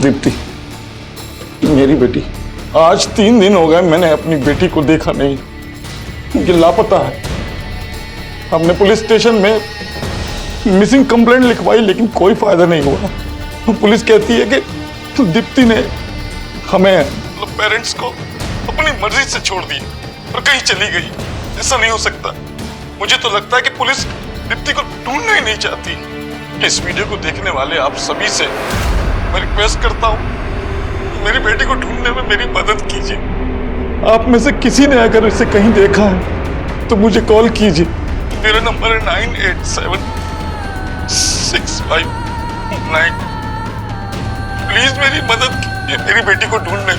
दीप्ति, मेरी बेटी, आज 3 दिन हो गए मैंने अपनी बेटी को देखा नहीं। ये लापता है। हमने पुलिस स्टेशन में मिसिंग कंप्लेंट लिखवाई लेकिन कोई फायदा नहीं हुआ। पुलिस कहती है कि दीप्ति ने हमें पेरेंट्स को अपनी मर्जी से छोड़ दिया और कहीं चली गई। ऐसा नहीं हो सकता। मुझे तो लगता है कि पुलिस दीप्ति को ढूंढना ही नहीं चाहती। इस वीडियो को देखने वाले आप सभी से मैं रिक्वेस्ट करता हूँ, मेरी बेटी को ढूंढने में मेरी मदद कीजिए। आप में से किसी ने अगर इसे कहीं देखा है तो मुझे कॉल कीजिए। मेरा नंबर है 987659। प्लीज मेरी मदद कीजिए मेरी बेटी को ढूंढने।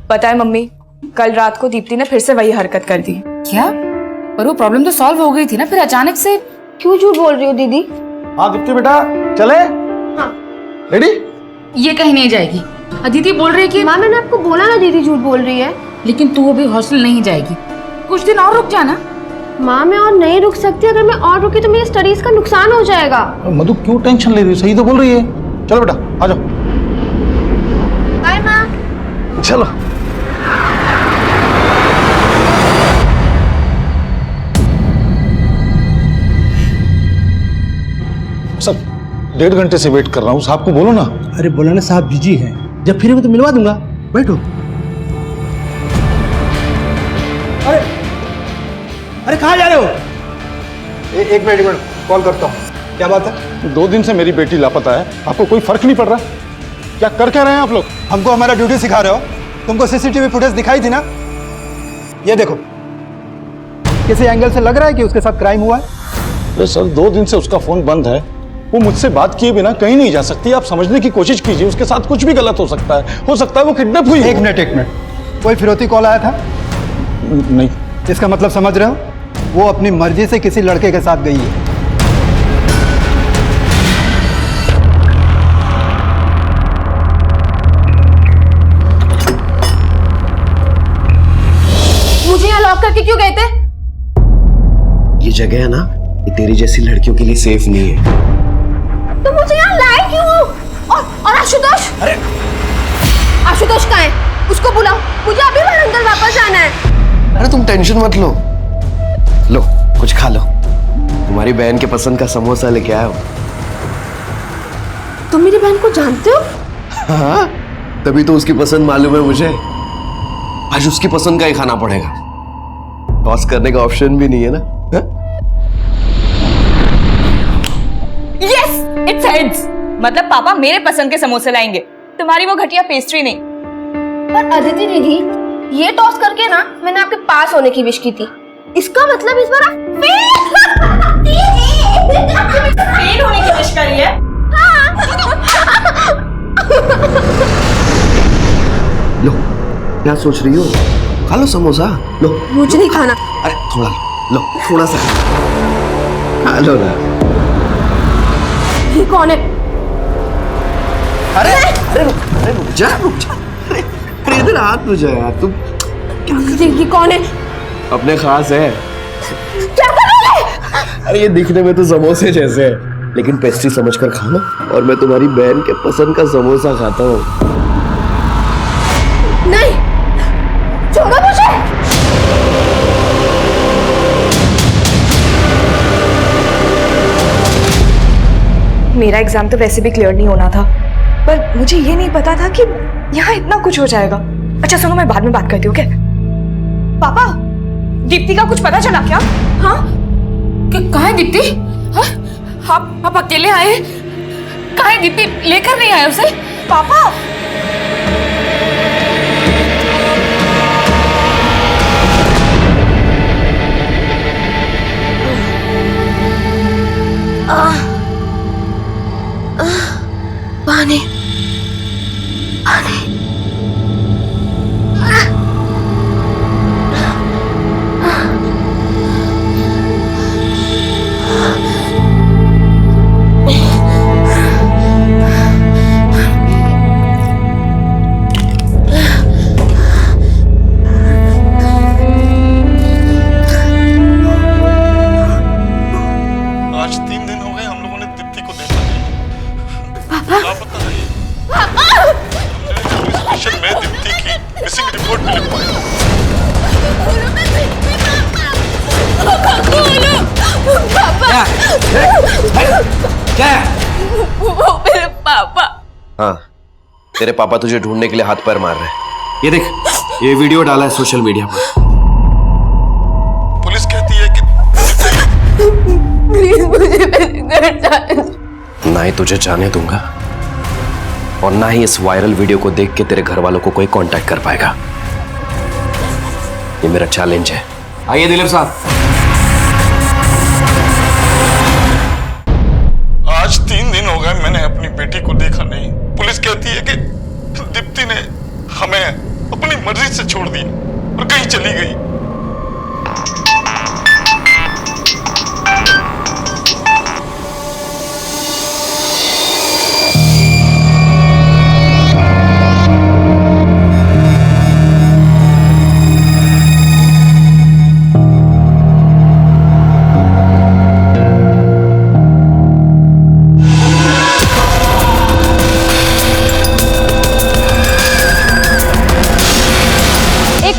पता है मम्मी, कल रात को दीप्ति ने फिर से वही हरकत कर दी। क्या? पर वो प्रॉब्लम तो सॉल्व हो गई थी ना, फिर अचानक से क्यों झूठ बोल रही हो दीदी? हाँ दीप्ति बेटा, चले? हाँ। रेडी? ये कहीं नहीं जाएगी। अदिति बोल रही है कि माँ मैंने आपको बोला ना दीदी झूठ बोल रही है। लेकिन तू अभी हॉस्टल नहीं जाएगी, कुछ दिन और रुक जाना। माँ मैं और नहीं रुक सकती, अगर मैं और रुकी तो मेरी स्टडीज का नुकसान हो जाएगा। मधु क्यों टेंशन ले रही है? सही तो बोल रही है। चलो बेटा आ जाओ। बाय माँ। चलो। सर 1.5 घंटे से वेट कर रहा हूँ, साहब को बोलो ना। अरे बोला ना साहब बिजी हैं, जब फिरेंगे तो मिलवा दूंगा, बैठो। अरे अरे कहाँ जा रहे हो? एक मिनट कॉल करता हूँ। क्या बात है? 2 दिन से मेरी बेटी लापता है, आपको कोई फर्क नहीं पड़ रहा? क्या कर क्या रहे हैं आप लोग? हमको हमारा ड्यूटी सिखा रहे हो? तुमको सीसीटीवी फुटेज दिखाई थी ना? ये देखो, किसी एंगल से लग रहा है कि उसके साथ क्राइम हुआ है? अरे सर 2 दिन से उसका फोन बंद है, वो मुझसे बात किए बिना कहीं नहीं जा सकती। आप समझने की कोशिश कीजिए, उसके साथ कुछ भी गलत हो सकता है वो किडनैप हुई। एक मिनट कोई फिरौती कॉल आया था? नहीं। इसका मतलब समझ रहे हो? वो अपनी मर्जी से किसी लड़के के साथ गई है। मुझे यहाँ लॉक करके क्यों गए थे? ये जगह है ना, ये तेरी जैसी लड़कियों के लिए सेफ नहीं है। तो मुझे यहाँ लाए क्यों? और आशुतोष? अरे आशुतोष कहाँ है? उसको बुलाओ, मुझे अभी वारंगल वापस जाना है। अरे तुम टेंशन मत लो, लो कुछ खा लो। तुम्हारी बहन के पसंद का समोसा लेके आया हूँ। तुम मेरी बहन को जानते हो? हाँ, तभी तो उसकी पसंद मालूम है मुझे। आज उसकी पसंद का ही खाना पड़ेगा। टॉस करने का ऑप्शन भी नहीं है ना? Yes, it's heads. मतलब पापा मेरे पसंद के समोसे लाएंगे, तुम्हारी वो घटिया पेस्ट्री नहीं। पर अदिति दीदी, ये टॉस करके ना मैंने आपके पास होने की विश की थी। इसका मतलब इस बार आप फेल होने की विश करी है? लो, क्या सोच रही हो? खा लो समोसा, लो। मुझे नहीं खाना। अरे थोड़ा लो, थोड़ा सा खा लो ना। ये कौन है? अरे रुक जा। अरे इधर हाथ में जा यार, तुम ये कौन है? अपने खास है। क्या कर रहे हैं? अरे ये दिखने में तो समोसे जैसे है, लेकिन पेस्ट्री समझकर खाना। और मैं तुम्हारी बहन के पसंद का समोसा खाता हूँ। नहीं, छोड़ो मुझे। मेरा एग्जाम तो वैसे भी क्लियर नहीं होना था, पर मुझे ये नहीं पता था कि यहाँ इतना कुछ हो जाएगा। अच्छा सुनो, मैं बाद में बात करती हूँ। क्या पापा, दीप्ति का कुछ पता चला क्या? हाँ, कहाँ है दीप्ति? हाँ? आप अकेले आए? कहाँ है दीप्ति? लेकर नहीं आए उसे? पापा पानी पानी। क्या है? वो मेरे पापा। हाँ, तेरे पापा तुझे ढूंढने के लिए हाथ पैर मार रहे हैं। ये देख, ये वीडियो डाला है सोशल मीडिया पर। पुलिस कहती है कि प्लीज मुझे मेरे घर जाने। ना ही तुझे जाने दूंगा और ना ही इस वायरल वीडियो को देख के तेरे घर वालों को कोई कांटेक्ट कर पाएगा। ये मेरा चैलेंज है। आइए दिलीप साहब। आज 3 दिन हो गए मैंने अपनी बेटी को देखा नहीं। पुलिस कहती है कि दीप्ति ने हमें अपनी मर्जी से छोड़ दिया और कहीं चली गई।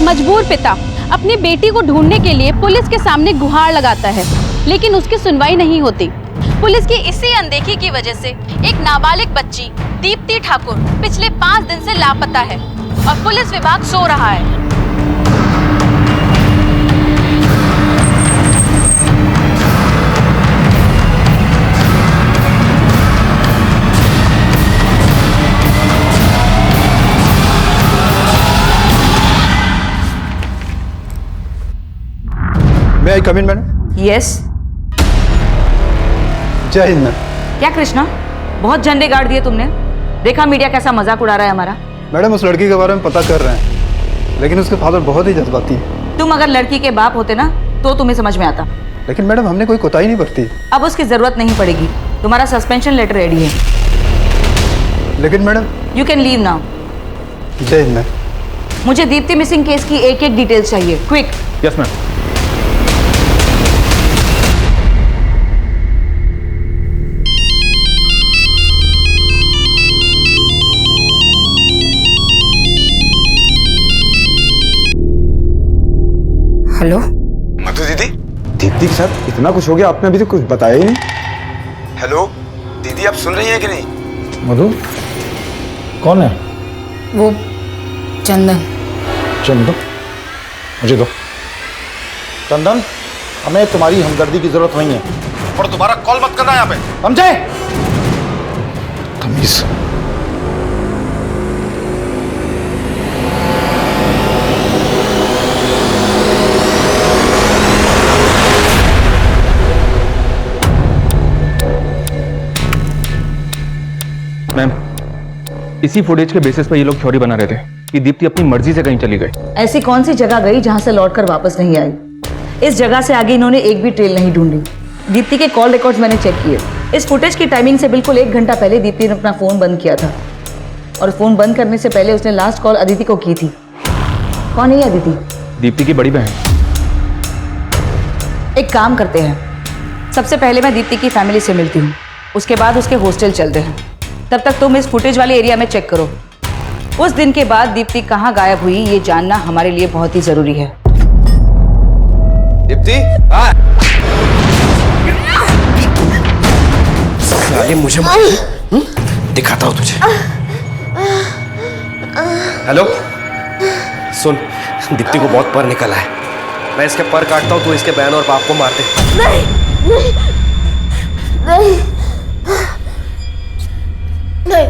मजबूर पिता अपनी बेटी को ढूंढने के लिए पुलिस के सामने गुहार लगाता है, लेकिन उसकी सुनवाई नहीं होती। पुलिस की इसी अनदेखी की वजह से एक नाबालिग बच्ची दीप्ति ठाकुर पिछले 5 दिन से लापता है और पुलिस विभाग सो रहा है। मे आई कम इन मैडम? यस। जय हिंद मैम। क्या कृष्णा, बहुत झंडे गाड़ दिए तुमने। देखा मीडिया कैसा मजाक उड़ा रहा है हमारा। मैडम उस लड़की के बारे में पता कर रहे हैं, लेकिन उसके फादर बहुत ही जज्बाती है। तुम अगर लड़की के बाप होते ना तो तुम्हें समझ में आता। लेकिन मैडम हमने कोई कोताही नहीं बरती। अब उसकी जरूरत नहीं पड़ेगी, तुम्हारा सस्पेंशन लेटर रेडी है। लेकिन madam you can leave now. जय हिंद मैम। मुझे दीप्ति मिसिंग केस की एक एक डिटेल चाहिए, क्विक। Yes ma'am. हेलो मधु दीदी। दीप्ति के साथ इतना कुछ हो गया, आपने अभी तक कुछ बताया ही नहीं। हेलो दीदी, आप सुन रही हैं कि नहीं? मधु कौन है? वो चंदन। चंदन? मुझे दो। चंदन, हमें तुम्हारी हमदर्दी की जरूरत नहीं है और दोबारा कॉल मत करना यहाँ पे, समझे? तमीज। मैम, इसी फुटेज के बेसिस पर ये लोग थ्योरी बना रहे थे कि दीप्ति अपनी मर्जी से कहीं चली गई। ऐसी कौन सी जगह गई जहां से लौटकर वापस नहीं आई? इस जगह से आगे इन्होंने एक भी ट्रेल नहीं ढूंढी। दीप्ति के कॉल रिकॉर्ड्स मैंने चेक किए। इस फुटेज की टाइमिंग से बिल्कुल 1 घंटा पहले दीप्ति ने अपना फोन बंद किया था और फोन बंद करने से पहले उसने लास्ट कॉल अदिति को की थी। कौन है ये अदिति? दीप्ति की बड़ी बहन। एक काम करते हैं, सबसे पहले मैं दीप्ति की फैमिली से मिलती हूँ, उसके बाद उसके हॉस्टल चलते हैं। तब तक तुम इस फुटेज वाले एरिया में चेक करो। उस दिन के बाद दीप्ति कहाँ गायब हुई ये जानना हमारे लिए बहुत ही जरूरी है। दीप्ति, हाँ। साले मुझे दिखाता हूँ तुझे। हेलो, सुन, दीप्ति को बहुत पर निकला है। मैं इसके पर काटता हूँ, तू इसके बहन और बाप को मार दे। नहीं नहीं नहीं नहीं,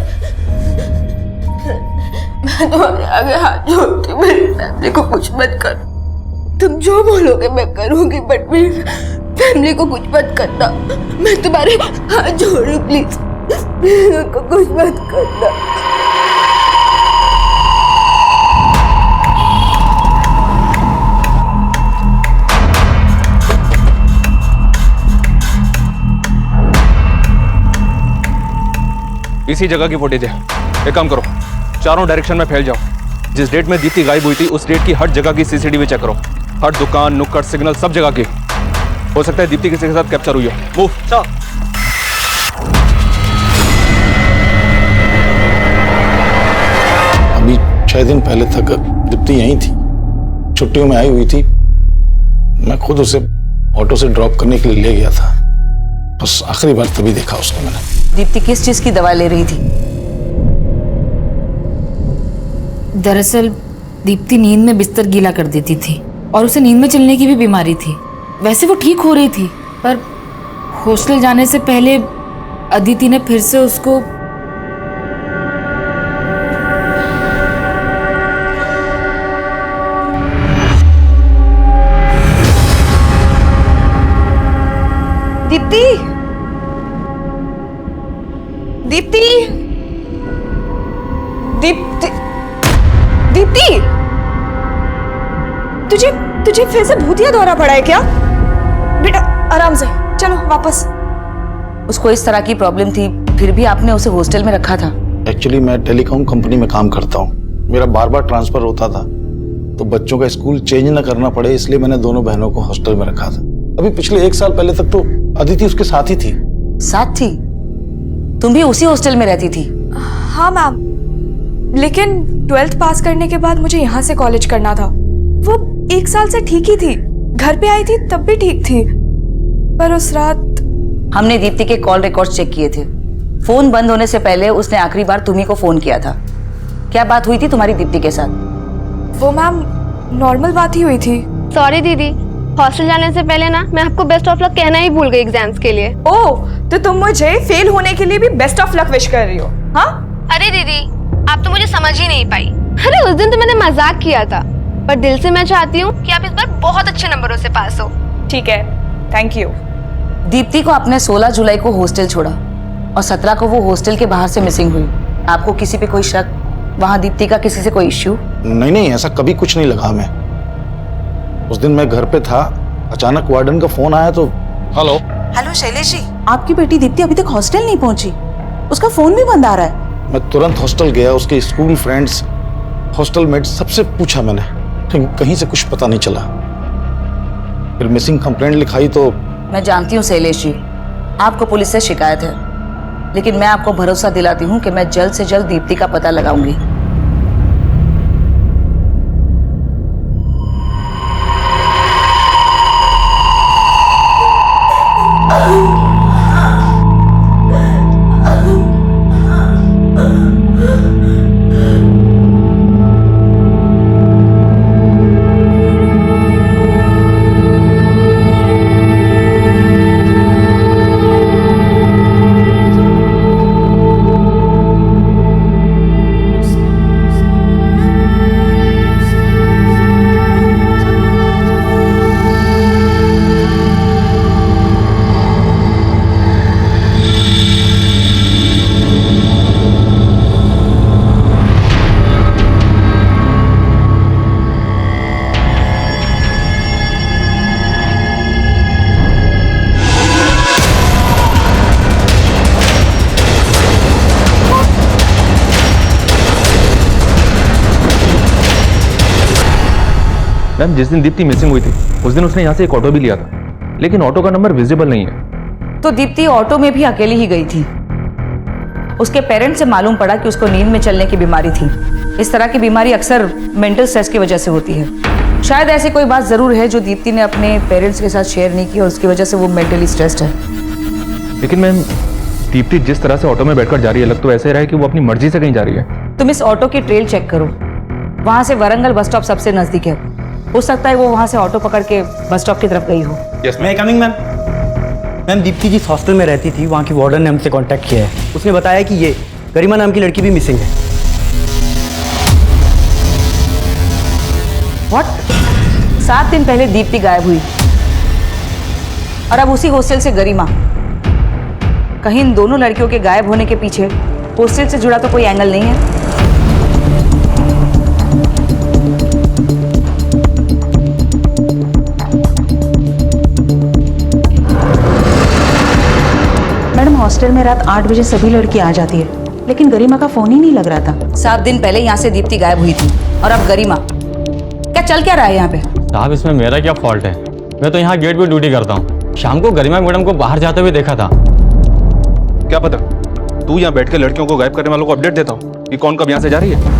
मैं तुम्हारे आगे हाथ जोड़ती हूँ, मेरी फैमिली को कुछ मत करो। तुम जो बोलोगे मैं करूंगी, बट मेरी फैमिली को कुछ मत करना। मैं तुम्हारे हाथ जोड़ रही हूँ, प्लीज प्लीज उनको कुछ मत करना। इसी जगह की फुटेज है। एक काम करो, चारों डायरेक्शन में फैल जाओ। जिस डेट में दीप्ति गायब हुई थी उस डेट की हर जगह की सीसीटीवी चेक करो। हर दुकान, नुक्कड़, सिग्नल, सब जगह की। हो सकता है दीप्ति किसी के साथ कैप्चर हुई हो। मूव। अभी 6 दिन पहले तक दीप्ति यहीं थी, छुट्टियों में आई हुई थी। मैं खुद उसे ऑटो से ड्रॉप करने के लिए ले गया था। बस आखिरी बार तभी देखा उसको मैंने। दीप्ति किस चीज की दवा ले रही थी? दरअसल दीप्ति नींद में बिस्तर गीला कर देती थी और उसे नींद में चलने की भी बीमारी थी। वैसे वो ठीक हो रही थी, पर हॉस्टल जाने से पहले अदिति ने फिर से उसको दीप्ति, दीप्ति, दीप्ति, दीप्ति, तुझे फिर से भूतिया दौरा पड़ा है क्या? बेटा आराम से चलो वापस। उसको इस तरह की प्रॉब्लम थी, फिर भी आपने उसे हॉस्टल में रखा था? एक्चुअली मैं टेलीकॉम कंपनी में काम करता हूँ, मेरा बार बार ट्रांसफर होता था, तो बच्चों का स्कूल चेंज ना करना पड़े इसलिए मैंने दोनों बहनों को हॉस्टल में रखा था। अभी पिछले 1 साल पहले तक तो अदिति उसके साथ ही थी। साथ थी? तुम भी उसी हॉस्टल में रहती थी? हाँ मैम, लेकिन 12th पास करने के बाद मुझे यहाँ से कॉलेज करना था। वो 1 साल से ठीक ही थी, घर पे आई थी तब भी ठीक थी, पर उस रात हमने दीप्ति के कॉल रिकॉर्ड्स चेक किए थे। फोन बंद होने से पहले उसने आखिरी बार तुम्ही को फोन किया था। क्या बात हुई थी तुम्हारी दीप्ति के साथ? वो मैम नॉर्मल बात ही हुई थी। सॉरी दीदी, हॉस्टल जाने से पहले ना मैं आपको बेस्ट ऑफ लक कहना ही भूल गई एग्जाम्स के लिए। ओह, तो तुम मुझे फेल होने के लिए भी बेस्ट ऑफ लक विश कर रही हो? हाँ? अरे दीदी, आप तो मुझे समझ ही नहीं पाई। अरे उस दिन तो मैंने मजाक किया था, पर दिल से मैं चाहती हूँ कि आप इस बार बहुत अच्छे नंबरों से पास हो। ठीक है, थैंक यू। दीप्ति को आपने 16 जुलाई को हॉस्टल छोड़ा और 17 को वो हॉस्टल के बाहर से मिसिंग हुई। आपको किसी पे कोई शक? वहाँ दीप्ति का किसी से कोई इश्यू? नहीं, ऐसा कभी कुछ नहीं लगा हमें। उस दिन मैं घर पे था, अचानक वार्डन का फोन आया तो हेलो शैलेश जी, आपकी बेटी दीप्ति अभी तक हॉस्टल नहीं पहुंची, उसका फोन भी बंद आ रहा है। मैं तुरंत हॉस्टल गया, उसके स्कूल फ्रेंड्स, हॉस्टल मेट्स सबसे पूछा मैंने, लेकिन कहीं से कुछ पता नहीं चला। फिर मिसिंग कंप्लेंट लिखाई तो मैं जानती हूँ शैलेश जी, आपको पुलिस से शिकायत है, लेकिन मैं आपको भरोसा दिलाती हूँ कि मैं जल्द से जल्द दीप्ति का पता लगाऊंगी। मैम, जिस दिन दीप्ति मिसिंग हुई थी उस दिन उसने यहाँ से एक ऑटो भी लिया था, लेकिन ऑटो का नंबर विजिबल नहीं है। तो दीप्ति ऑटो में भी अकेली ही गई थी। उसके पेरेंट्स से मालूम पड़ा कि उसको नींद में चलने की बीमारी थी। इस तरह की बीमारी अक्सर मेंटल स्ट्रेस की वजह से होती है। शायद ऐसी कोई बात जरूर है जो दीप्ति ने अपने पेरेंट्स के साथ शेयर नहीं की और उसकी वजह से वो मेंटली स्ट्रेस्ड है। लेकिन मैम, दीप्ति जिस तरह से ऑटो में बैठकर जा रही है, लग तो ऐसे रहा है कि वो अपनी मर्जी से कहीं जा रही है। तुम इस ऑटो की ट्रेल चेक करो, वहां से वरंगल बस स्टॉप सबसे नजदीक है। हो सकता है वो वहां से ऑटो पकड़ के बस स्टॉप की तरफ गई हो। मैं कमिंग मैम। मैम, दीप्ति जिस हॉस्टल में रहती थी वहाँ की वार्डन ने हमसे कांटेक्ट किया है। उसने बताया कि ये गरिमा नाम की लड़की भी मिसिंग है। व्हाट? 7 दिन पहले दीप्ति गायब हुई और अब उसी हॉस्टल से गरिमा। कहीं इन दोनों लड़कियों के गायब होने के पीछे हॉस्टल से जुड़ा तो कोई एंगल नहीं है? मैडम, हॉस्टल में रात 8 बजे सभी लड़की आ जाती है, लेकिन गरिमा का फोन ही नहीं लग रहा था। 7 दिन पहले यहाँ से दीप्ति गायब हुई थी और अब गरिमा। क्या चल क्या रहा है यहाँ पे? साहब, इसमें मेरा क्या फॉल्ट है? मैं तो यहाँ गेट पे ड्यूटी करता हूँ। शाम को गरिमा मैडम को बाहर जाते हुए देखा था। क्या पता, तू यहाँ बैठ के लड़कियों को गायब करने वालों को अपडेट देता हूँ कि कौन कब यहाँ से जा रही है।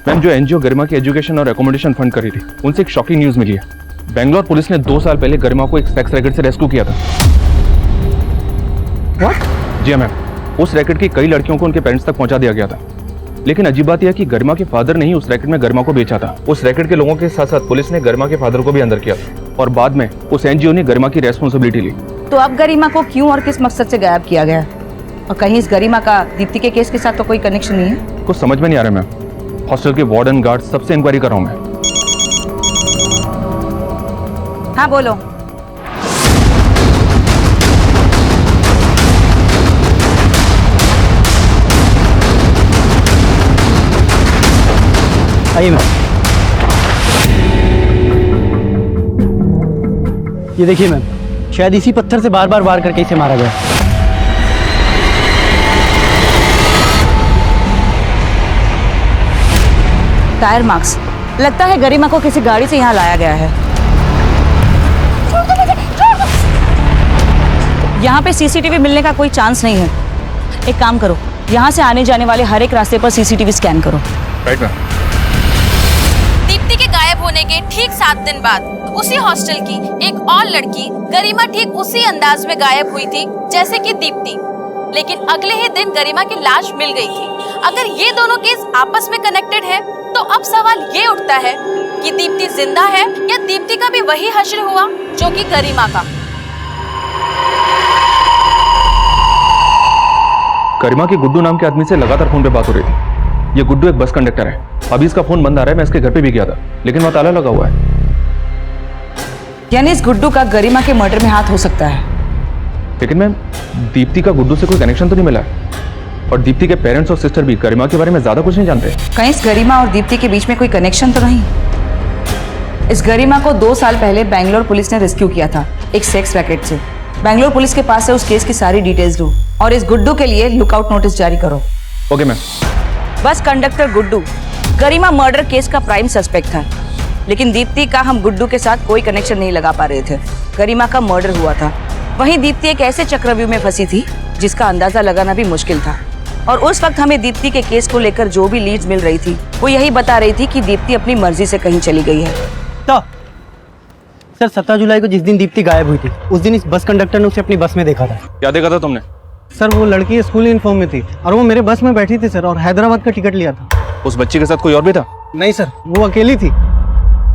मैम, जो एनजीओ गरिमा की एजुकेशन और एकोमोडेशन फंड करी थी, उनसे एक शॉकिंग न्यूज मिली है। बेंगलोर पुलिस ने 2 साल पहले गरिमा को एक सेक्स रैकेट से रेस्क्यू किया था। What? जी मैम, उस रैकेट की कई लड़कियों को उनके पेरेंट्स तक पहुंचा दिया गया था। लेकिन अजीब बात यह है कि गरिमा के फादर ने ही उस रैकेट में गरिमा को बेचा था। उस रैकेट के लोगों के साथ साथ पुलिस ने गरिमा के फादर को भी अंदर किया था और बाद में उस एनजीओ ने गरिमा की रेस्पॉन्सिबिलिटी ली। तो अब गरिमा को क्यों और किस मकसद से गायब किया गया? और कहीं इस गरिमा का दीप्ति के केस के साथ तो कोई कनेक्शन नहीं है? कुछ समझ में नहीं आ रहा मैम। हॉस्टल के वार्डन, गार्ड सबसे इंक्वायरी कर रहा हूँ मैं। हाँ बोलो। आइए मैम। ये देखिए मैम, शायद इसी पत्थर से बार बार वार करके इसे मारा गया। टायर मार्क्स, लगता है गरिमा को किसी गाड़ी से यहाँ लाया गया है। यहाँ पे सीसीटीवी मिलने का कोई चांस नहीं है। एक काम करो, यहाँ से आने जाने वाले हर एक रास्ते पर सीसीटीवी स्कैन करो। Right ma'am. दीप्ति के गायब होने के ठीक 7 दिन बाद उसी हॉस्टल की एक और लड़की गरिमा ठीक उसी अंदाज में गायब हुई थी जैसे कि दीप्ति। लेकिन अगले ही दिन गरिमा की लाश मिल गई थी। अगर ये दोनों केस आपस में कनेक्टेड है तो अब सवाल ये उठता है कि दीप्ति जिंदा है या दीप्ति का भी वही हश्र हुआ जो कि गरिमा का। गरिमा के गुड्डू नाम के आदमी से लगातार फोन पे बात हो रही थी। ये गुड्डू एक बस कंडक्टर है। अभी इसका फोन बंद आ रहा है। मैं इसके घर पे भी गया था लेकिन वहाँ ताला लगा हुआ है। यानी इस गुड्डू का गरिमा के मर्डर में हाथ हो सकता है। लेकिन मैम, दीप्ति का गुड्डू से कोई कनेक्शन तो नहीं मिला है और दीप्ति के पेरेंट्स और सिस्टर भी गरिमा के बारे में ज्यादा कुछ नहीं जानते। कहीं इस गरिमा और दीप्ति के बीच में कोई कनेक्शन तो नहीं? इस गरिमा को 2 साल पहले बैंगलोर पुलिस ने रेस्क्यू किया था एक सेक्स रैकेट से। बैंगलोर पुलिस के पास से उस केस की सारी डिटेल्स लो और इस गुड्डू के लिए लुकआउट नोटिस जारी करो। Okay ma'am. Bus conductor Guddu Garima murder case का प्राइम सस्पेक्ट था, लेकिन दीप्ति का हम गुड्डू के साथ कोई कनेक्शन नहीं लगा पा रहे थे। गरिमा का मर्डर हुआ था, वहीं दीप्ति एक ऐसे चक्रव्यूह में फंसी थी जिसका अंदाजा लगाना भी मुश्किल था। और उस वक्त हमें दीप्ति के केस को लेकर जो भी लीड्स मिल रही थी वो यही बता रही थी कि दीप्ति अपनी मर्जी से कहीं चली गई है। तो सर 17 जुलाई को जिस दिन दीप्ति गायब हुई थी उस दिन इस बस कंडक्टर ने उसे अपनी बस में देखा था। क्या देखा था तुमने? सर वो लड़की स्कूल यूनिफॉर्म में थी और वो मेरे बस में बैठी थी सर, और हैदराबाद का टिकट लिया था। उस बच्ची के साथ कोई और भी था? नहीं सर, वो अकेली थी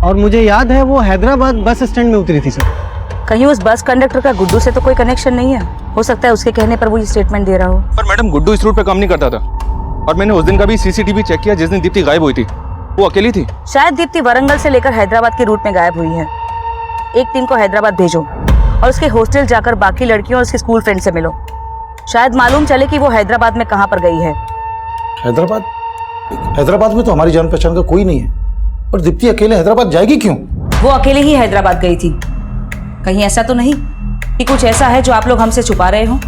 और मुझे याद है वो हैदराबाद बस स्टैंड में उतरी थी सर। कहीं उस बस कंडक्टर का गुड्डू से तो कोई कनेक्शन नहीं है? हो सकता है उसके कहने पर वो ये स्टेटमेंट दे रहा हो। पर मैडम, गुड्डू इस रूट पे काम नहीं करता था और मैंने उस दिन का भी सीसीटीवी चेक किया जिस दिन दीप्ति गायब हुई थी। वो अकेली थी। शायद दीप्ति वारंगल से लेकर हैदराबाद के रूट में गायब हुई है। एक टीम को हैदराबाद भेजो और उसके हॉस्टल जाकर बाकी लड़कियों और उसके स्कूल फ्रेंड से मिलो। शायद मालूम चले कि वो हैदराबाद में कहाँ पर गई है। हैदराबाद? हैदराबाद में तो हमारी जान पहचान का कोई नहीं है, और दीप्ति अकेले हैदराबाद जाएगी क्यों? वो अकेले ही हैदराबाद गई थी। कहीं ऐसा तो नहीं कि कुछ ऐसा है जो आप लोग हमसे छुपा रहे हो?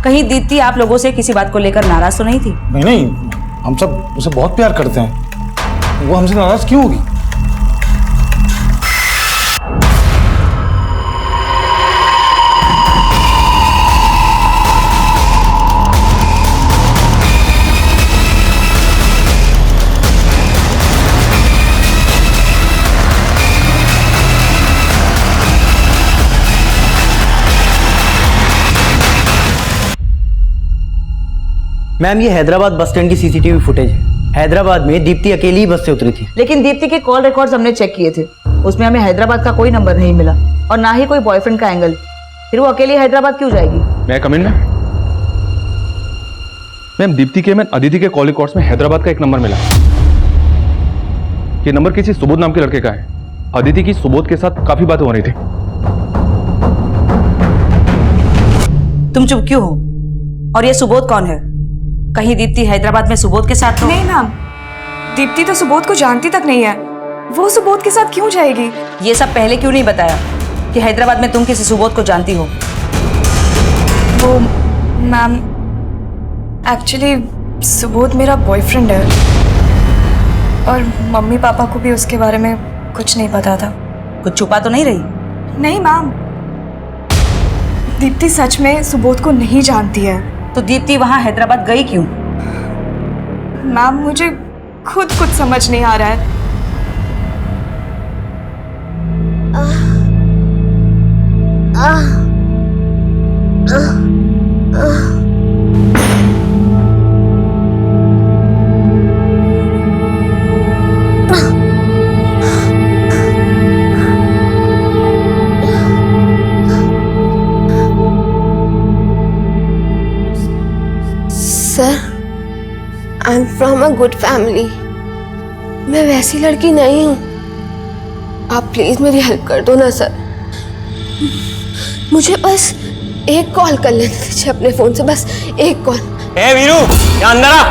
कहीं दीप्ति आप लोगों से किसी बात को लेकर नाराज तो नहीं थी? नहीं, हम सब उसे बहुत प्यार करते हैं। वो हमसे नाराज क्यों होगी? मैम ये हैदराबाद बस स्टैंड की सीसीटीवी फुटेज है। हैदराबाद में दीप्ति अकेली ही बस से उतरी थी। लेकिन दीप्ति के कॉल रिकॉर्ड्स हमने चेक किए थे, उसमें हमें हैदराबाद का कोई नंबर नहीं मिला और ना ही कोई बॉयफ्रेंड का एंगल। फिर वो अकेली हैदराबाद क्यों जाएगी? मैं कम इन में? मैम, दीप्ति के मैंने अदिति के कॉल रिकॉर्ड्स में हैदराबाद का एक नंबर मिला। ये नंबर किसी सुबोध नाम के लड़के का है। अदिति की सुबोध के साथ काफी बातें हो रही थी। तुम चुप क्यों हो? और ये सुबोध कौन है? कहीं दीप्ति हैदराबाद में सुबोध के साथ तो नहीं मैम, दीप्ति तो सुबोध को जानती तक नहीं है। वो सुबोध के साथ क्यों जाएगी? ये सब पहले क्यों नहीं बताया कि हैदराबाद में तुम किसी सुबोध को जानती हो? वो मैम, एक्चुअली सुबोध मेरा बॉयफ्रेंड है और मम्मी पापा को भी उसके बारे में कुछ नहीं पता था। कुछ छुपा तो नहीं रही? नहीं मैम, दीप्ति सच में सुबोध को नहीं जानती है। तो दीप्ति वहां हैदराबाद गई क्यों? मैम, मुझे खुद कुछ समझ नहीं आ रहा है। Sir, I am from a good family. मैं वैसी लड़की नहीं हूँ। आप प्लीज मेरी हेल्प कर दो ना सर। मुझे बस एक कॉल कर लेने दीजिए अपने फोन से, बस एक कॉल। ए वीरू, यहाँ अंदर आ।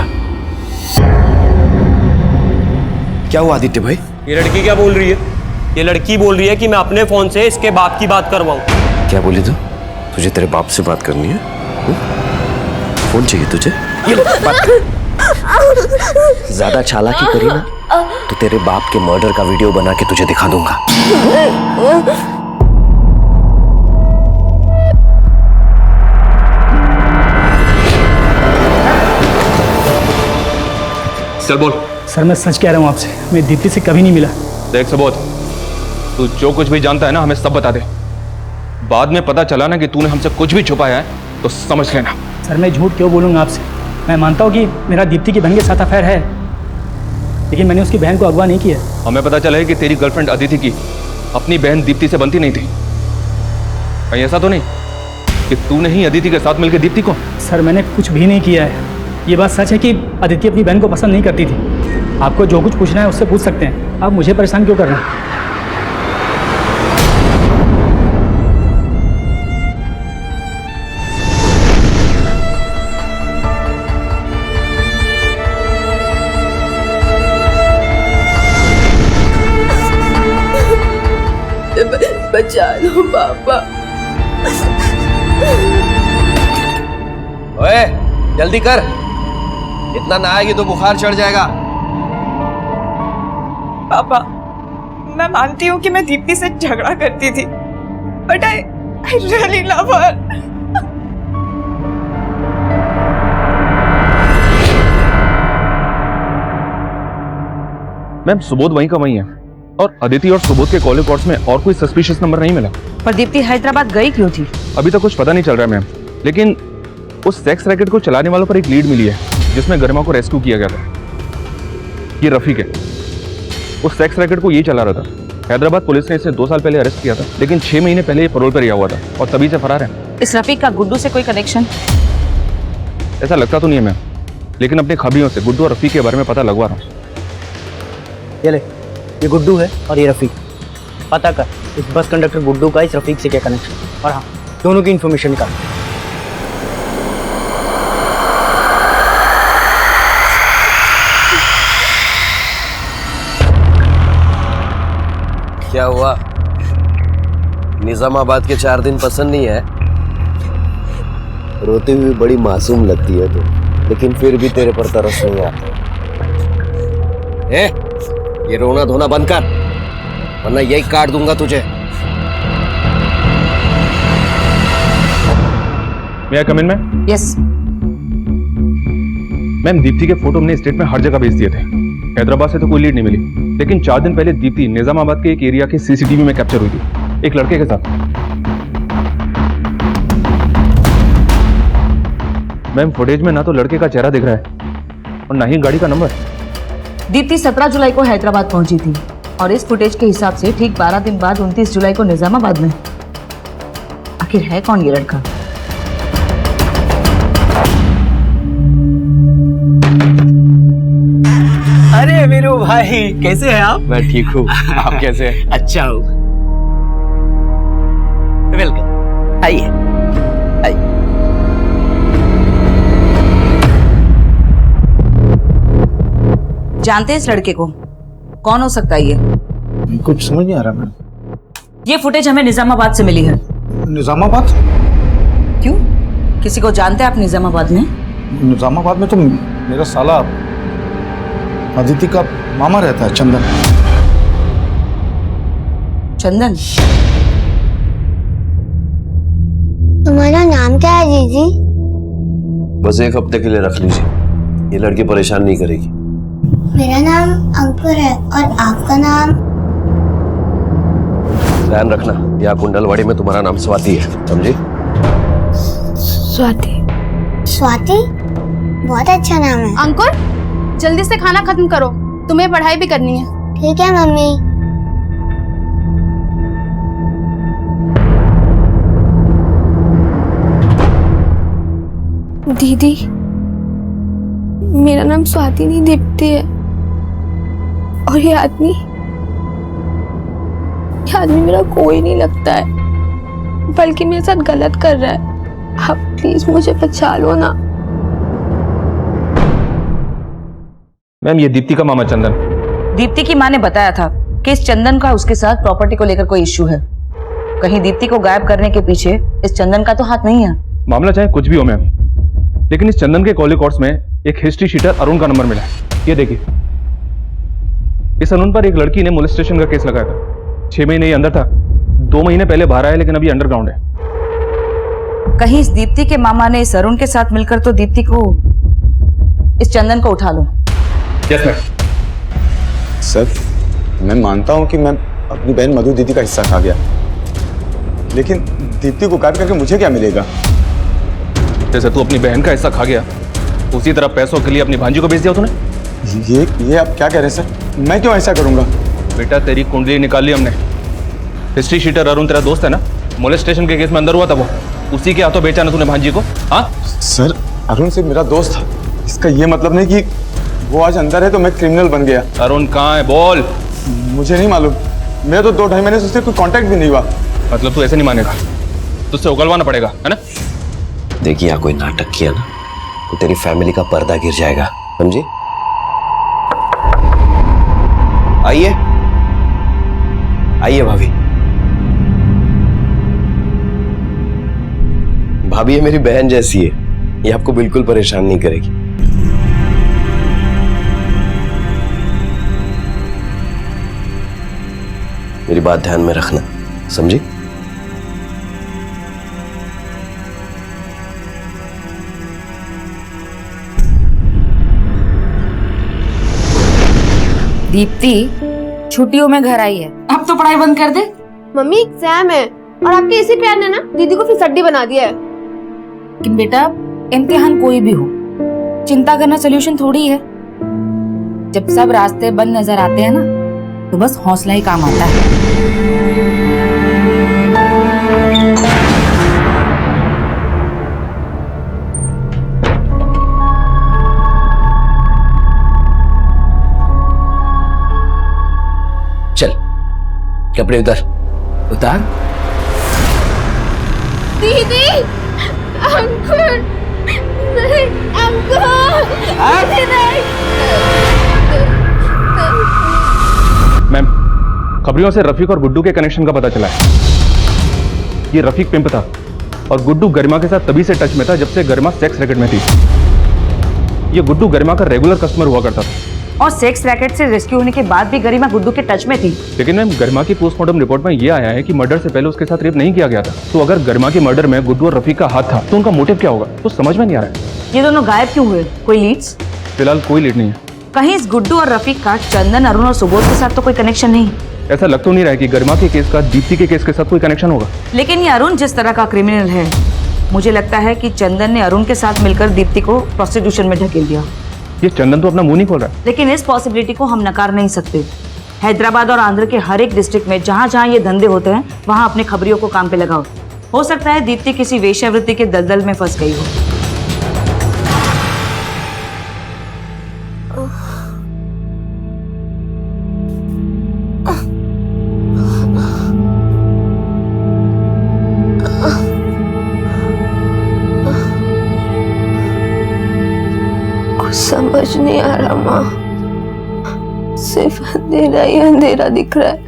क्या हुआ आदित्य भाई? ये लड़की क्या बोल रही है? ये लड़की बोल रही है कि मैं अपने फोन से इसके बाप की बात करवाऊं। क्या बोली तू? तुझे तेरे बाप से बात करनी है? फोन चाहिए तुझे? ज्यादा चालाकी करी ना तो तेरे बाप के मर्डर का वीडियो बना के तुझे दिखा दूंगा। चल बोल। सर मैं सच कह रहा हूँ आपसे, मैं दीप्ति से कभी नहीं मिला। देख सबोध, तू जो कुछ भी जानता है ना हमें सब बता दे। बाद में पता चला ना कि तूने हमसे कुछ भी छुपाया है तो समझ लेना। सर मैं झूठ क्यों बोलूँगा आपसे? मैं मानता हूँ कि मेरा दीप्ति की बहन के साथ अफेयर है, लेकिन मैंने उसकी बहन को अगवा नहीं किया। हमें पता चला है कि तेरी गर्लफ्रेंड अदिति की अपनी बहन दीप्ति से बनती नहीं थी। कहीं ऐसा तो नहीं कि तूने ही अदिति के साथ मिलकर दीप्ति को? सर मैंने कुछ भी नहीं किया है। ये बात सच है कि अदिति अपनी बहन को पसंद नहीं करती थी। आपको जो कुछ पूछना है उससे पूछ सकते हैं, आप मुझे परेशान क्यों कर रहे हैं? बचा लो पापा। ओए जल्दी कर, इतना नहाएगी तो बुखार चढ़ जाएगा। पापा, मैं मानती हूँ कि मैं दीप्ति से झगड़ा करती थी, but I really love her. Ma'am Subodh वहीं का वहीं है और अदिति और सुबोध के कॉल रिकॉर्ड्स में और कोई सस्पिशियस नंबर नहीं मिला। पर दीप्ति हैदराबाद गई क्यों थी? अभी तक कुछ पता नहीं चल रहा है मैम, लेकिन उस सेक्स रैकेट को चलाने वालों पर एक लीड मिली है जिसमें गरिमा को रेस्क्यू किया गया था। ये रफीक है, उस सेक्स रैकेट को ये चला रहा था। हैदराबाद पुलिस ने इसे 2 साल पहले अरेस्ट किया था, लेकिन 6 महीने पहले ये पैरोल पर रिहा हुआ था और तभी से फरार है। इस रफीक का गुड्डू से कोई कनेक्शन? ऐसा लगता तो नहीं है मैम, लेकिन अपने खबियों से गुड्डू और रफीक के बारे में पता लगवा रहा हूँ। ये ले, ये गुड्डू है और ये रफीक। पता कर इस बस कंडक्टर गुड्डू का इस रफीक से क्या कनेक्शन, और हाँ दोनों की इन्फॉर्मेशन निकाल। क्या हुआ? निजामाबाद के 4 दिन पसंद नहीं है? रोती हुई बड़ी मासूम लगती है तो, लेकिन फिर भी तेरे पर तरस नहीं आता। ये रोना धोना बंद कर, वरना यही काट दूंगा तुझे। May I come in ma'am? Yes. Ma'am Deepti के फोटो हमने स्टेट में हर जगह भेज दिए थे। हैदराबाद से तो कोई लीड नहीं मिली, लेकिन 4 दिन पहले दीप्ति निजामाबाद के एक एरिया के सीसीटीवी में कैप्चर हुई थी एक लड़के के साथ। मैम फुटेज में ना तो लड़के का चेहरा दिख रहा है और ना ही गाड़ी का नंबर। दीप्ति 17 जुलाई को हैदराबाद पहुंची थी और इस फुटेज के हिसाब से ठीक 12 दिन बाद 29 जुलाई को निजामाबाद में। आखिर है कौन ये लड़का? अरे वीरू भाई, कैसे हैं आप? मैं ठीक हूँ, आप कैसे हैं? अच्छा हूँ। वेलकम, आइए आइए। जानते हैं इस लड़के को? कौन हो सकता है ये? कुछ समझ नहीं आ रहा मैम। ये फुटेज हमें निजामाबाद से मिली है। निजामाबाद? क्यों? किसी को जानते हैं आप निजामाबाद में? निजामाबाद में तो मेरा साला अदिति का मामा रहता है, चंदन। चंदन? तुम्हारा नाम क्या है दीदी? बस 1 हफ्ते के लिए रख लीजिए, ये लड़की परेशान नहीं करेगी। मेरा नाम अंकुर है और आपका नाम? ध्यान रखना, यहाँ कुंडलवाड़ी में तुम्हारा नाम स्वाति है, समझी? स्वाति। स्वाति? बहुत अच्छा नाम है। अंकुर, जल्दी से खाना खत्म करो, तुम्हें पढ़ाई भी करनी है। ठीक है मम्मी। दीदी, मेरा नाम स्वाति नहीं दीप्ति है। और ये आदमी मेरा कोई नहीं लगता है, बल्कि मेरे साथ गलत कर रहा है। आप प्लीज मुझे बचा लो ना। मैम, ये दीप्ति का मामा चंदन। दीप्ति की माँ ने बताया था कि इस चंदन का उसके साथ प्रॉपर्टी को लेकर कोई इश्यू है। कहीं दीप्ति को गायब करने के पीछे इस चंदन का तो हाथ नहीं है। मामला चाहे कुछ भी हो मैम, लेकिन इस चंदन के कॉल रिकॉर्ड्स में एक हिस्ट्री शीटर अरुण का नंबर मिला है। ये देखिए, इस अरुण पर एक लड़की ने मोलेस्टेशन का केस लगाया था। 6 महीने ये अंदर था, 2 महीने पहले बाहर आया, लेकिन अभी अंडरग्राउंड है। कहीं इस दीप्ति के मामा ने इस अरुण के साथ मिलकर तो दीप्ति को, इस चंदन को उठा लो। Yes ma'am. सर, मैं मानता हूँ कि मैं अपनी बहन मधु दीदी का हिस्सा खा गया, लेकिन दीप्ति को गायब करके मुझे क्या मिलेगा? जैसे तू अपनी बहन का हिस्सा खा गया, उसी तरह पैसों के लिए अपनी भांजी को बेच दिया तूने। ये आप क्या कह रहे हैं सर? मैं क्यों ऐसा करूंगा? बेटा, तेरी कुंडली निकाल ली हमने। हिस्ट्री शीटर अरुण तेरा दोस्त है ना? मोलेस्टेशन के केस में अंदर हुआ था वो, उसी के हाथों बेचा ना तूने भांजी को? हाँ सर, अरुण से मेरा दोस्त था, इसका ये मतलब नहीं कि वो आज अंदर है तो मैं क्रिमिनल बन गया। अरुण कहाँ है, बोल। मुझे नहीं मालूम, मेरा तो 2-2.5 महीने से उससे कोई कांटेक्ट भी नहीं हुआ। मतलब तू ऐसे नहीं मानेगा, तुझसे उगलवाना पड़ेगा, है ना? देखिए, यहाँ कोई नाटक किया ना तो तेरी फैमिली का पर्दा गिर जाएगा, समझी? आइए आइए भाभी। भाभी ये मेरी बहन जैसी है, ये आपको बिल्कुल परेशान नहीं करेगी। मेरी बात ध्यान में रखना, समझी? दीप्ति छुट्टियों में घर आई है, अब तो पढ़ाई बंद कर दे। मम्मी, एग्जाम है और आपके इसी प्यार ने ना दीदी को फिर सड्डी बना दिया है। लेकिन बेटा, इम्तिहान कोई भी हो, चिंता करना सोल्यूशन थोड़ी है। जब सब रास्ते बंद नजर आते हैं ना, तो बस हौसला ही काम आता है। चल, कपड़े उतार। दीदी, अंकुर, नहीं, अंकुर, नहीं। मैम, खबरियों से रफीक और गुड्डू के कनेक्शन का पता चला है। ये रफीक पिंप था और गुड्डू गरिमा के साथ तभी से टच में था जब से गरिमा सेक्स रैकेट में थी। ये गुड्डू गरिमा का रेगुलर कस्टमर हुआ करता था। और सेक्स रैकेट से रेस्क्यू होने के बाद भी गरिमा गुड्डू के टच में थी। लेकिन मैम, गरिमा की पोस्टमार्टम रिपोर्ट में ये आया है कि मर्डर से पहले उसके साथ रेप नहीं किया गया था। तो अगर गरिमा के मर्डर में गुड्डू और रफीक का हाथ था, तो उनका मोटिव क्या होगा? तो समझ में नहीं आ रहा है। ये दोनों गायब क्यों हुए? कोई लीड्स? फिलहाल कोई लीड नहीं है। कहीं इस गुड्डू और रफीक का चंदन, अरुण और सुबोध के साथ तो कोई कनेक्शन नहीं? ऐसा लग तो नहीं रहा है कि गरिमा के केस का दीप्ति के केस के साथ कोई कनेक्शन होगा। लेकिन ये अरुण जिस तरह का क्रिमिनल है, मुझे लगता है कि चंदन ने अरुण के साथ मिलकर दीप्ति को प्रोस्टिट्यूशन में ढकेल दिया। ये चंदन तो अपना मुंह नहीं खोल रहा है। लेकिन इस पॉसिबिलिटी को हम नकार नहीं सकते। हैदराबाद और आंध्र के हर एक डिस्ट्रिक्ट में जहाँ जहाँ ये धंधे होते हैं, वहाँ अपने खबरियों को काम पे लगाओ। हो सकता है दीप्ति किसी वेश्यावृत्ति के दलदल में फंस गई हो। समझ नहीं आ रहा माँ, सिर्फ अंधेरा ही अंधेरा दिख रहा है।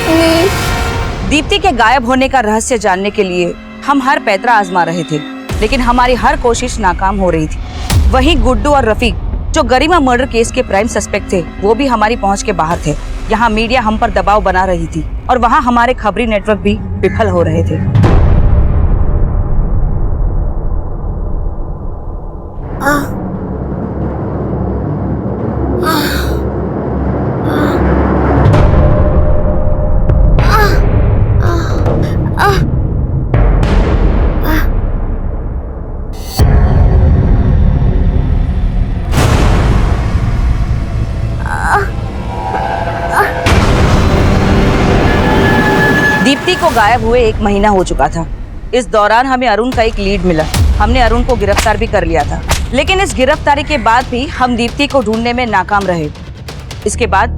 प्लीज। दीप्ति के गायब होने का रहस्य जानने के लिए हम हर पैतरा आजमा रहे थे, लेकिन हमारी हर कोशिश नाकाम हो रही थी। वहीं गुड्डू और रफीक, जो गरिमा मर्डर केस के प्राइम सस्पेक्ट थे, वो भी हमारी पहुंच के बाहर थे। यहाँ मीडिया हम पर दबाव बना रही थी और वहाँ हमारे खबरी नेटवर्क भी विफल हो रहे थे। दीप्ति को गायब हुए 1 महीना हो चुका था। इस दौरान हमें अरुण का एक लीड मिला। हमने अरुण को गिरफ्तार भी कर लिया था, लेकिन इस गिरफ्तारी के बाद भी हम दीप्ति को ढूंढने में नाकाम रहे। इसके बाद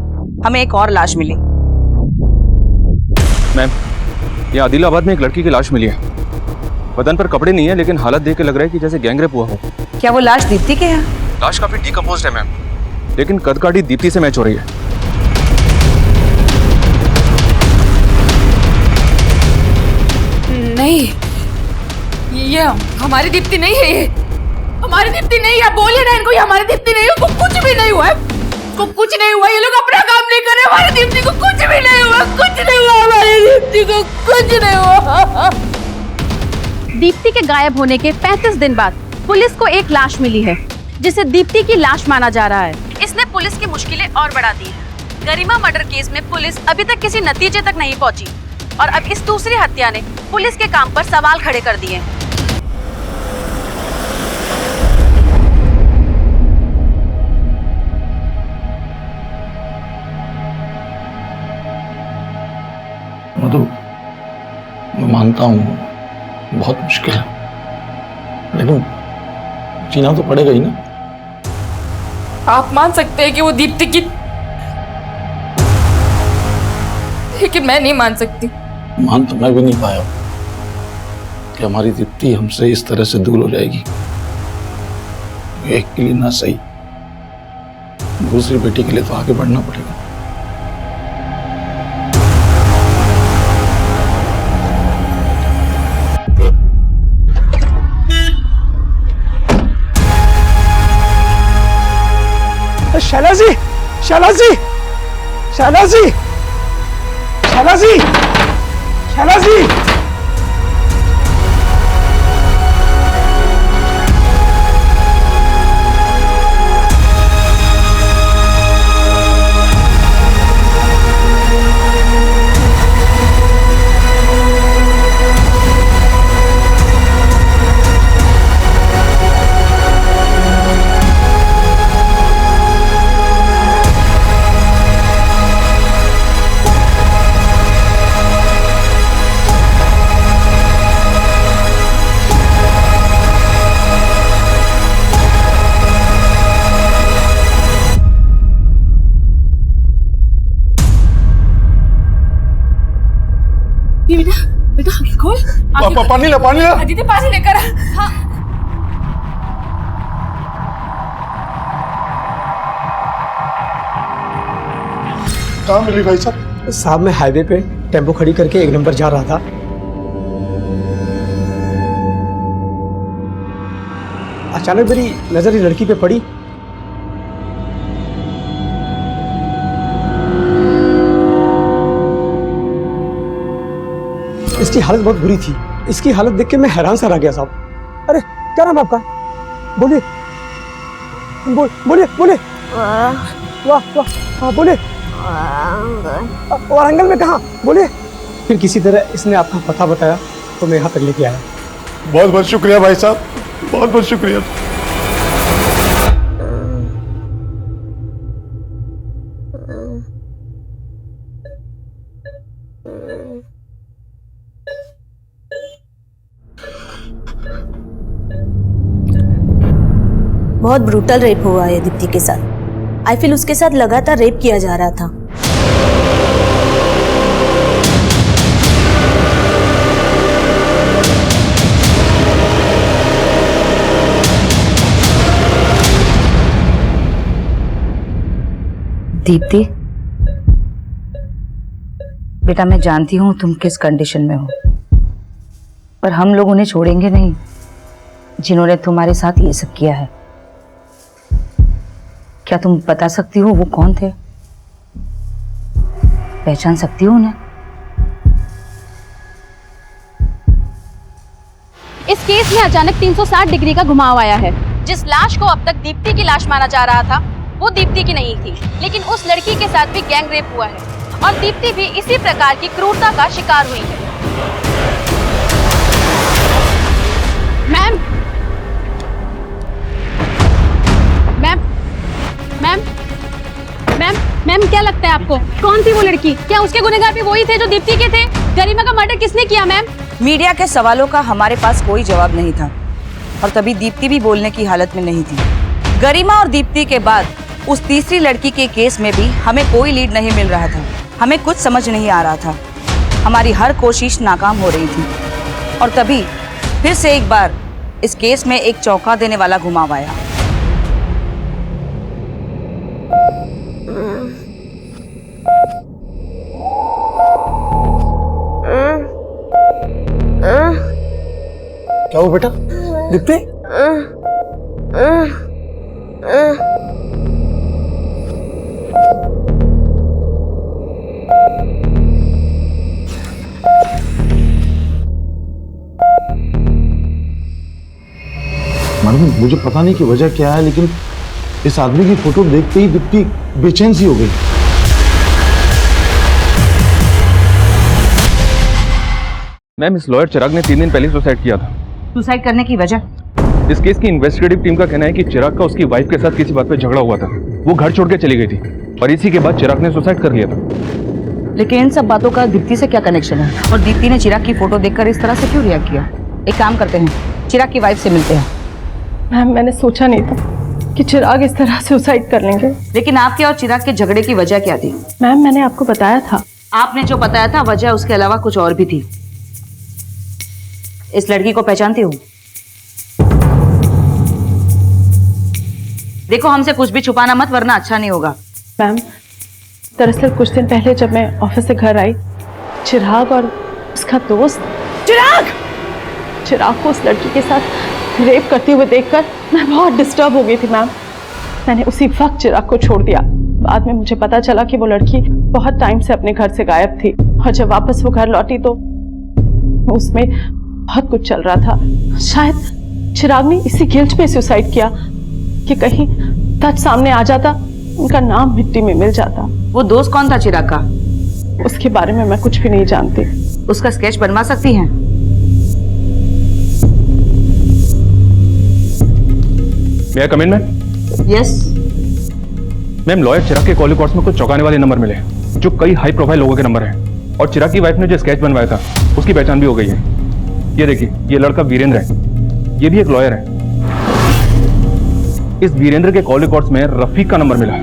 हमें एक और लाश मिली। मैम, ये आदिलाबाद में एक लड़की की लाश मिली है। बदन पर कपड़े नहीं है, लेकिन हालत देख के लग रहा है कि जैसे गैंगरेप हुआ हो। क्या वो लाश दीप्ति के है? लाश काफी डिकम्पोज्ड है मैम, लेकिन कदकाठी दीप्ति से मैच हो रही है। नहीं, ये हमारी दीप्ति नहीं है। ये हमारी दीप्ति नहीं है। बोलिए ना इनको, ये हमारी दीप्ति नहीं है। को कुछ भी नहीं हुआ है, को कुछ नहीं हुआ। ये लोग अपना काम नहीं कर रहे। हमारी दीप्ति को कुछ भी नहीं हुआ, कुछ नहीं हुआ। हमारी दीप्ति को कुछ नहीं हुआ। दीप्ति के गायब होने के 35 दिन बाद पुलिस को एक लाश मिली है, जिसे दीप्ति की लाश माना जा रहा है। इसने पुलिस की मुश्किलें और बढ़ा दी है। गरिमा मर्डर केस में पुलिस अभी तक किसी नतीजे तक नहीं पहुंची और अब इस दूसरी हत्या ने पुलिस के काम पर सवाल खड़े कर दिए। मधु, मैं मानता हूँ बहुत मुश्किल है, लेकिन जीना तो पड़ेगा ही ना। आप मान सकते हैं कि वो दीप्ति की, लेकिन मैं नहीं मान सकती। मान तो मैं भी नहीं पाया कि हमारी दीप्ति हमसे इस तरह से दूर हो जाएगी। एक के लिए ना सही, दूसरी बेटी के लिए तो आगे बढ़ना पड़ेगा। शैलाजी, शैलाजी, शैलाजी, शैलाजी, शैलाजी। बेटा खोल। पानी ला, पानी ला। दीदी पानी लेकर आ। हाँ। कहाँ मिली भाई साहब? साहब मैं हाईवे पे टेम्पो खड़ी करके 1 नंबर जा रहा था। अचानक मेरी नजर इस लड़की पे पड़ी। इसकी हालत बहुत बुरी थी। इसकी हालत देख के मैं हैरान सा रह गया साहब। अरे क्या नाम है आपका? बोलिए बोलिए बोलिए। वाह वाह, हाँ बोलिए। और अंकल में कहाँ? बोलिए। फिर किसी तरह इसने आपका पता बताया तो मैं यहाँ तक लेके आया। बहुत बहुत शुक्रिया भाई साहब, बहुत बहुत शुक्रिया। बहुत ब्रूटल रेप हुआ है दीप्ति के साथ। आई फील उसके साथ लगातार रेप किया जा रहा था। दीप्ति, बेटा मैं जानती हूँ तुम किस कंडीशन में हो, पर हम लोग उन्हें छोड़ेंगे नहीं जिन्होंने तुम्हारे साथ ये सब किया है। क्या तुम बता सकती हो वो कौन थे? पहचान सकती हो उन्हें? इस केस में अचानक 360 डिग्री का घुमाव आया है। जिस लाश को अब तक दीप्ति की लाश माना जा रहा था वो दीप्ति की नहीं थी, लेकिन उस लड़की के साथ भी गैंग रेप हुआ है और दीप्ति भी इसी प्रकार की क्रूरता का शिकार हुई है। Ma'am ma'am ma'am ma'am ma'am क्या लगता है आपको कौन थी वो लड़की? क्या उसके गुनहगार भी वही थे जो दीप्ति के थे? गरिमा का मर्डर किसने किया मैम? मीडिया के सवालों का हमारे पास कोई जवाब नहीं था और तभी दीप्ति भी बोलने की हालत में नहीं थी। गरिमा और दीप्ति के बाद उस तीसरी लड़की के केस में भी हमें कोई लीड नहीं मिल रहा था। हमें कुछ समझ नहीं आ रहा था, हमारी हर कोशिश नाकाम हो रही थी और तभी फिर से एक बार इस केस में एक चौंका देने वाला घुमाव आया। क्या हुआ बेटा? दीप्ति? मैडम मुझे पता नहीं कि वजह क्या है, लेकिन इस आदमी की फोटो देखते ही दीप्ति बेचैन सी हो गई। मैम इस लॉयर चिराग ने 3 दिन पहले सुसाइड किया था। सुसाइड करने की वजह? इस केस की इन्वेस्टिगेटिव टीम का कहना है कि चिराग का उसकी वाइफ के साथ किसी बात पे झगड़ा हुआ था। वो घर छोड़ के चली गई थी और इसी के बाद चिराग ने सुसाइड कर लिया था। लेकिन इन सब बातों का दीप्ति से क्या कनेक्शन है? और दीप्ति ने चिराग की फोटो देखकर इस तरह से क्यों रिएक्ट किया? एक काम करते हैं, चिराग की वाइफ से मिलते हैं। मैम मैंने सोचा नहीं था कि चिराग इस तरह सुसाइड कर लेंगे। लेकिन आपके और चिराग के झगड़े की वजह क्या थी? मैम मैंने आपको बताया था। आपने जो बताया था वजह उसके अलावा कुछ और भी थी। इस लड़की को पहचानती हो? देखो हमसे कुछ भी छुपाना मत वरना अच्छा नहीं होगा। मैम दरअसल कुछ दिन पहले जब मैं ऑफिस से घर आई, चिराग और उसका दोस्त चिराग को उस लड़की के साथ रेप करते हुए देखकर मैं बहुत डिस्टर्ब हो गई थी मैम। मैंने उसी वक्त चिराग को छोड़ दिया। बाद में मुझे पता चला कि वो लड़की बहुत टाइम से अपने घर से गायब थी और जब वापस वो घर लौटी तो उसमें बहुत कुछ चल रहा था। शायद चिराग ने इसी गिल्ट में सुसाइड किया कि कहीं सच सामने आ जाता, उनका नाम मिट्टी में मिल जाता। वो दोस्त कौन था चिराग का? उसके बारे में मैं कुछ भी नहीं जानती। उसका स्केच बनवा सकती हैं? May I come in, ma'am? Yes. Ma'am lawyer Chirag के कॉल रिकॉर्ड्स में कुछ चौंकाने वाले नंबर मिले जो कई हाई प्रोफाइल लोगों के नंबर हैं और चिराग की वाइफ ने जो स्केच बनवाया था उसकी पहचान भी हो गई है। ये देखिए, ये लड़का वीरेंद्र है, ये भी एक लॉयर है। इस वीरेंद्र के कॉल रिकॉर्ड्स में रफीक का नंबर मिला।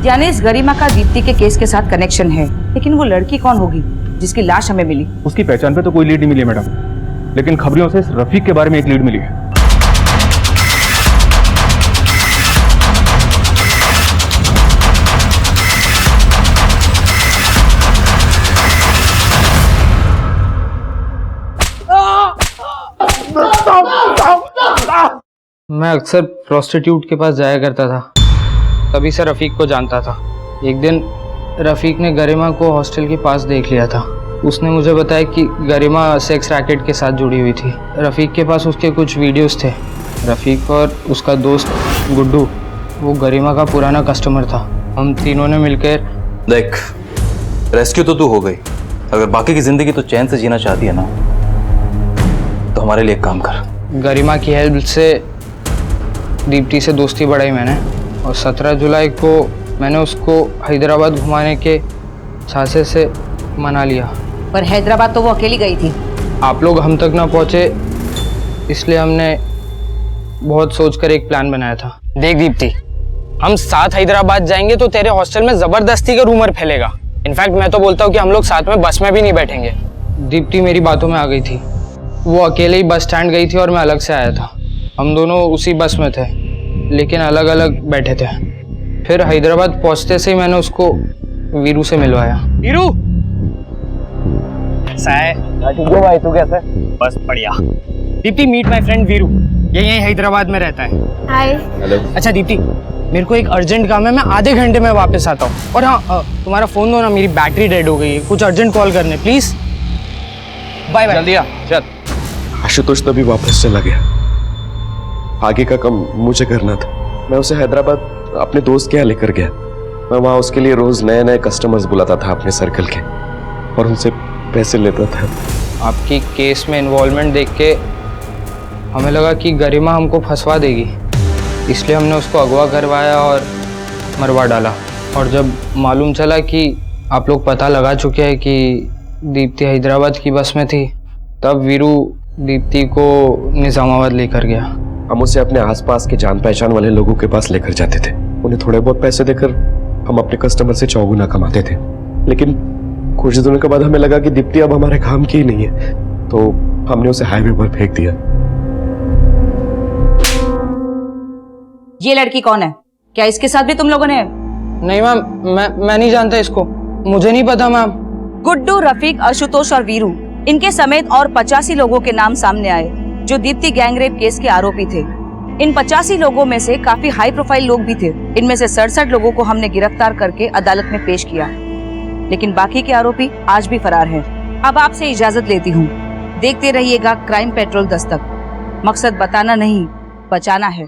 यानी इस गरिमा का दीप्ति के केस के साथ कनेक्शन है, लेकिन वो लड़की कौन होगी जिसकी लाश हमें मिली? उसकी पहचान पे तो कोई लीड नहीं मिली है मैडम, लेकिन खबरों से इस रफीक के बारे में एक लीड मिली है। मैं अक्सर प्रोस्टिट्यूट के पास जाया करता था, तभी से रफ़ीक को जानता था। एक दिन रफ़ीक ने गरिमा को हॉस्टल के पास देख लिया था। उसने मुझे बताया कि गरिमा सेक्स रैकेट के साथ जुड़ी हुई थी। रफ़ीक के पास उसके कुछ वीडियोस थे। रफ़ीक और उसका दोस्त गुड्डू, वो गरिमा का पुराना कस्टमर था। हम तीनों ने मिलकर देख, रेस्क्यू तो तू हो गई, अगर बाकी की ज़िंदगी तो चैन से जीना चाहती है ना, तो हमारे लिए एक काम कर। गरिमा की हेल्प से दीप्ति से दोस्ती बढ़ाई मैंने और 17 जुलाई को मैंने उसको हैदराबाद घुमाने के झांसे से मना लिया। पर हैदराबाद तो वो अकेली गई थी। आप लोग हम तक ना पहुंचे, इसलिए हमने बहुत सोचकर एक प्लान बनाया था। देख दीप्ति, हम साथ हैदराबाद जाएंगे तो तेरे हॉस्टल में जबरदस्ती का रूमर फैलेगा। इनफैक्ट मैं तो बोलता हूँ कि हम लोग साथ में बस में भी नहीं बैठेंगे। दीप्ति मेरी बातों में आ गई थी। वो अकेले ही बस स्टैंड गई थी और मैं अलग से आया था। हम दोनों उसी बस में थे, लेकिन अलग अलग बैठे थे। फिर हैदराबाद पहुंचते से ही मैंने उसको वीरू से मिलवाया। वीरू कैसा है? ठीक है भाई, तू कैसा है? बस बढ़िया। Deepti, meet my friend Veeru, ये यहीं हैदराबाद में रहता है। हाय। हेलो। अच्छा दीप्ति, मेरे को एक अर्जेंट काम है, मैं आधे घंटे में वापस आता हूँ। और हाँ, तुम्हारा फोन दो ना, मेरी बैटरी डेड हो गई है, कुछ अर्जेंट कॉल करने प्लीज। Bye bye. जल्दी आ, चल। आशुतोष तभी वापस चला गया। आगे का काम मुझे करना था। मैं उसे हैदराबाद अपने दोस्त के यहाँ लेकर गया। मैं वहाँ उसके लिए रोज नए नए कस्टमर्स बुलाता था अपने सर्कल के, और उनसे पैसे लेता था। आपकी केस में इन्वॉल्वमेंट देख के हमें लगा कि गरिमा हमको फंसवा देगी, इसलिए हमने उसको अगवा करवाया और मरवा डाला। और जब मालूम चला कि आप लोग पता लगा चुके हैं कि दीप्ति हैदराबाद की बस में थी, तब वीरू दीप्ति को निज़ामाबाद लेकर गया। हम उसे अपने आसपास के जान पहचान वाले लोगों के पास लेकर जाते थे। उन्हें थोड़े बहुत पैसे देकर हम अपने कस्टमर से चौगुना कमाते थे। लेकिन कुछ दिनों के बाद हमें लगा कि दीप्ति अब हमारे काम की ही नहीं है, तो हमने उसे हाईवे पर फेंक दिया। ये लड़की कौन है? क्या इसके साथ भी तुम लोगों ने? नहीं मैम, मैं नहीं जानता इसको, मुझे नहीं पता मैम। गुड्डू, रफीक, आशुतोष और वीरू, इनके समेत और 85 लोगों के नाम सामने आए जो दीप्ति गैंगरेप केस के आरोपी थे। इन 85 लोगों में से काफी हाई प्रोफाइल लोग भी थे। इनमें से 67 लोगों को हमने गिरफ्तार करके अदालत में पेश किया, लेकिन बाकी के आरोपी आज भी फरार हैं। अब आपसे इजाजत लेती हूँ। देखते रहिएगा क्राइम पेट्रोल दस्तक। मकसद बताना नहीं, बचाना है।